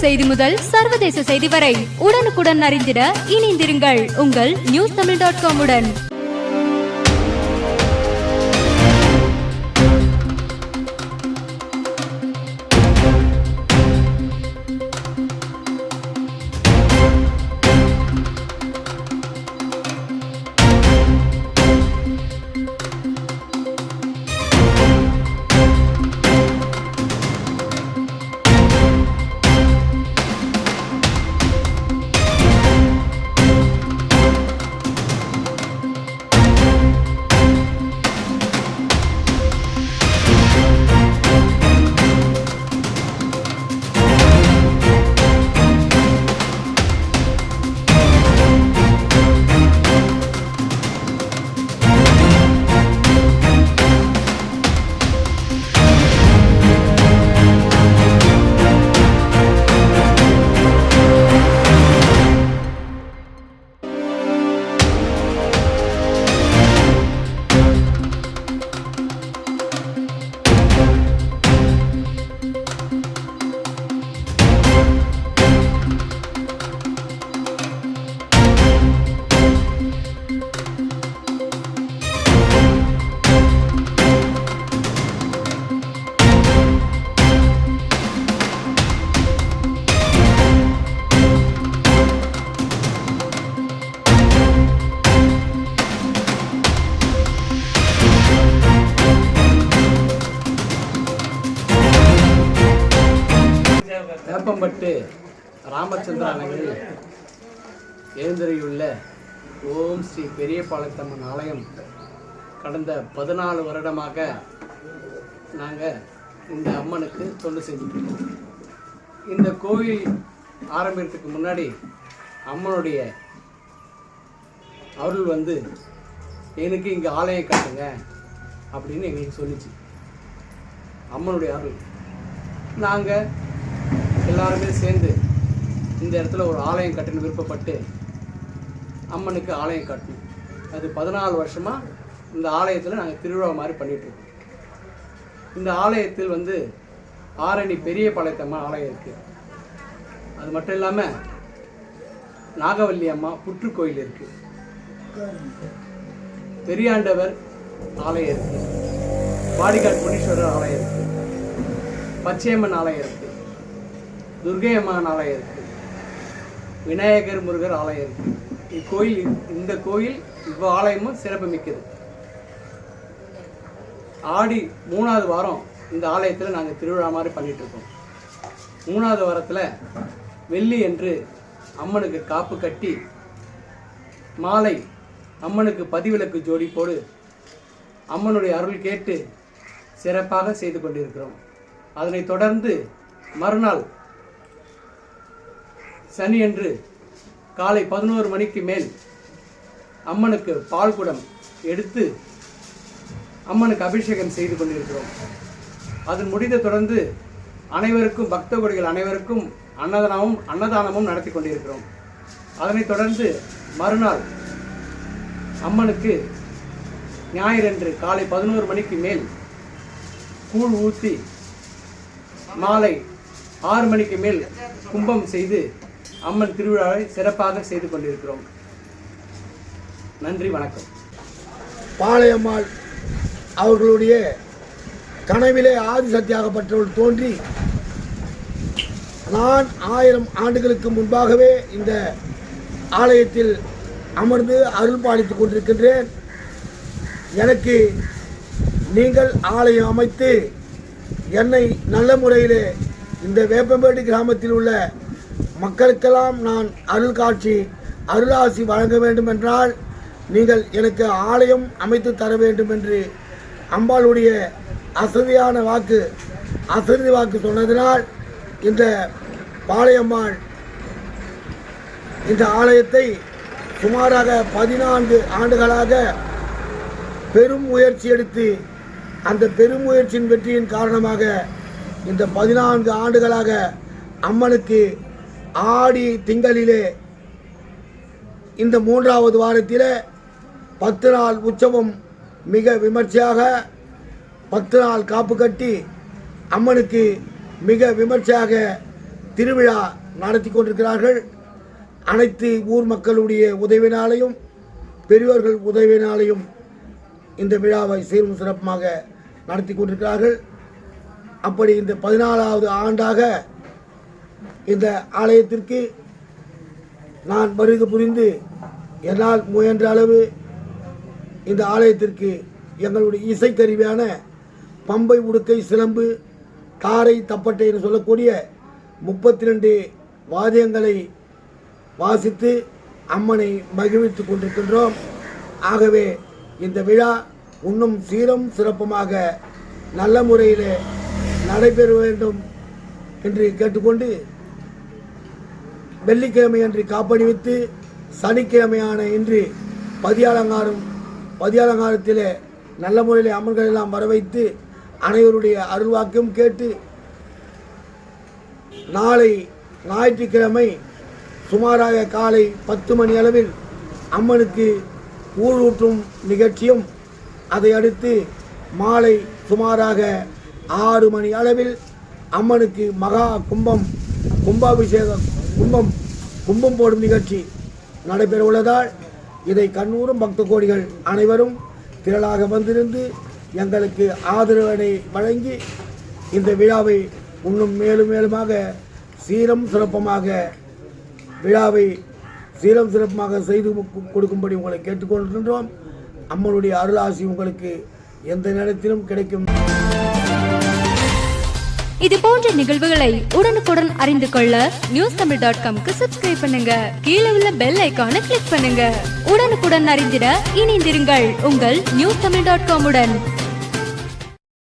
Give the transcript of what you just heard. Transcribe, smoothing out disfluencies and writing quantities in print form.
செய்தி முதல் சர்வதேச செய்தி வரை உடனுக்குடன் அறிந்திட இணைந்திருங்கள் உங்கள் newstamil.com உடன். வேப்பம்பட்டு ராமச்சந்திரா நகரில் எழுந்தருளியுள்ள ஓம் ஸ்ரீ பெரியபாளையத்தம்மன் ஆலயம் கடந்த 14 வருடமாக நாங்கள் இந்த அம்மனுக்கு தொண்டு செஞ்சுருக்கோம். இந்த கோவில் ஆரம்பிக்கிறதுக்கு முன்னாடி அம்மனுடைய அருள் எனக்கு இங்கே ஆலயம் கட்டுங்க அப்படின்னு எங்களுக்கு சொல்லிச்சு. அம்மனுடைய அருள் நாங்கள் எல்லாருமே சேர்ந்து இந்த இடத்துல ஒரு ஆலயம் கட்டணும் விருப்பப்பட்டு அம்மனுக்கு ஆலயம் கட்டணும். அது 14 வருஷமாக இந்த ஆலயத்தில் நாங்கள் திருவிழா மாதிரி பண்ணிகிட்ருக்கோம். இந்த ஆலயத்தில் ஆரணி பெரியபாளையத்தம்மன் ஆலயம் இருக்குது. அது மட்டும் இல்லாமல் நாகவல்லி அம்மா புற்றுக்கோயில் இருக்குது, பெரியாண்டவர் ஆலயம் இருக்குது, பாடிகாட் முனீஸ்வரர் ஆலயம் இருக்குது, பச்சையம்மன் ஆலயம் இருக்குது, துர்கை அம்மன் ஆலயம் இருக்குது, விநாயகர் முருகர் ஆலயம் இருக்குது. இந்த கோயில் இவ்வளோ ஆலயமும் சிறப்பு மிக்கது. ஆடி 3வது வாரம் இந்த ஆலயத்தில் நாங்கள் திருவிழா மாதிரி பண்ணிகிட்ருக்கோம். 3வது வாரத்தில் வெள்ளி என்று அம்மனுக்கு காப்பு கட்டி மாலை அம்மனுக்கு பதிவிளக்கு ஜோடி போடு அம்மனுடைய அருள் கேட்டு சிறப்பாக செய்து கொண்டிருக்கிறோம். அதனைத் தொடர்ந்து மறுநாள் சனியன்று காலை 11 மணிக்கு மேல் அம்மனுக்கு பால் குடம் எடுத்து அம்மனுக்கு அபிஷேகம் செய்து கொண்டிருக்கிறோம். அது முடிந்த தொடர்ந்து அனைவருக்கும் பக்த கோடிகள் அனைவருக்கும் அன்னதானமும் நடத்தி கொண்டிருக்கிறோம். அதனைத் தொடர்ந்து மறுநாள் அம்மனுக்கு ஞாயிறன்று காலை 11 மணிக்கு மேல் கூழ் ஊற்றி மாலை 6 மணிக்கு மேல் கும்பம் செய்து அம்மன் திருவிழாவை சிறப்பாக செய்து கொண்டிருக்கிறோம். நன்றி, வணக்கம். பாளையம்மாள் அவர்களுடைய கனவிலே ஆதிசக்தியாகப்பட்டவர்கள் தோன்றி நான் 1000 ஆண்டுகளுக்கு முன்பாகவே இந்த ஆலயத்தில் அமர்ந்து அருள் பாலித்துக் கொண்டிருக்கின்றேன். எனக்கு நீங்கள் ஆலயம் அமைத்து என்னை நல்ல முறையிலே இந்த வேப்பம்பேடு கிராமத்தில் உள்ள மக்களுக்கெல்லாம் நான் அருள் காட்சி அருளாசி வழங்க வேண்டும் என்றால் நீங்கள் எனக்கு ஆலயம் அமைத்து தர வேண்டும் என்று அம்பாளுடைய அசதி வாக்கு சொன்னதினால் இந்த பாளையம்மாள் இந்த ஆலயத்தை சுமாராக 14 ஆண்டுகளாக பெரும் முயற்சி எடுத்து அந்த பெரும் முயற்சியின் வெற்றியின் காரணமாக இந்த 14 ஆண்டுகளாக அம்மனுக்கு ஆடி திங்களிலே இந்த 3வது வாரத்தில் 10 நாள் உற்சவம் மிக விமர்சையாக 10 நாள் காப்பு கட்டி அம்மனுக்கு மிக விமர்சையாக திருவிழா நடத்தி கொண்டிருக்கிறார்கள். அனைத்து ஊர் மக்களுடைய உதவினாலையும் பெரியோர்கள் உதவினாலையும் இந்த விழாவை சீரும் சிறப்புமாக நடத்தி கொண்டிருக்கிறார்கள். அப்படி இந்த 14வது ஆண்டாக இந்த ஆலயத்திற்கு நான் வருகை புரிந்து என்னால் முயன்ற அளவு இந்த ஆலயத்திற்கு எங்களுடைய இசைக்கருவியான பம்பை, உடுக்கை, சிலம்பு, தாரை, தப்பட்டை என்று சொல்லக்கூடிய 32 வாத்தியங்களை வாசித்து அம்மனை மகிழ்வித்துக் கொண்டிருக்கின்றோம். ஆகவே இந்த விழா இன்னும் சீரும் சிறப்புமாக நல்ல முறையில் நடைபெற வேண்டும் என்று கேட்டுக்கொண்டு வெள்ளிக்கிழமை அன்று காப்பணிவித்து சனிக்கிழமையான இன்று பதியாலங்காரத்தில் நல்ல முறையில் அம்மன்கள் எல்லாம் வர வைத்து அனைவருடைய அருள்வாக்கியம் கேட்டு நாளை ஞாயிற்றுக்கிழமை சுமாராக காலை 10 மணி அளவில் அம்மனுக்கு ஊழூற்றும் நிகழ்ச்சியும், அதை அடுத்து மாலை சுமாராக 6 மணி அளவில் அம்மனுக்கு மகா கும்பாபிஷேகம் கும்பம் போடும் நிகழ்ச்சி நடைபெற உள்ளதால் இதை கண்ணூரும் பக்த கோடிகள் அனைவரும் திரளாக வந்திருந்து எங்களுக்கு ஆதரவினை வழங்கி இந்த விழாவை இன்னும் மேலுமாக சீரும் சிறப்புமாக செய்து கொடுக்கும்படி உங்களை கேட்டுக்கொள்கின்றோம். அம்மனுடைய அருளாசி உங்களுக்கு எந்த நேரத்திலும் கிடைக்கும். இது போன்ற நிகழ்வுகளை உடனுக்குடன் அறிந்து கொள்ள newstamil.com-க்கு சப்ஸ்கிரைப் பண்ணுங்க. கீழே உள்ள பெல் ஐகானை கிளிக் பண்ணுங்க. உடனுக்குடன் அறிந்திட இணைந்திருங்கள் உங்கள் newstamil.com-உடன்.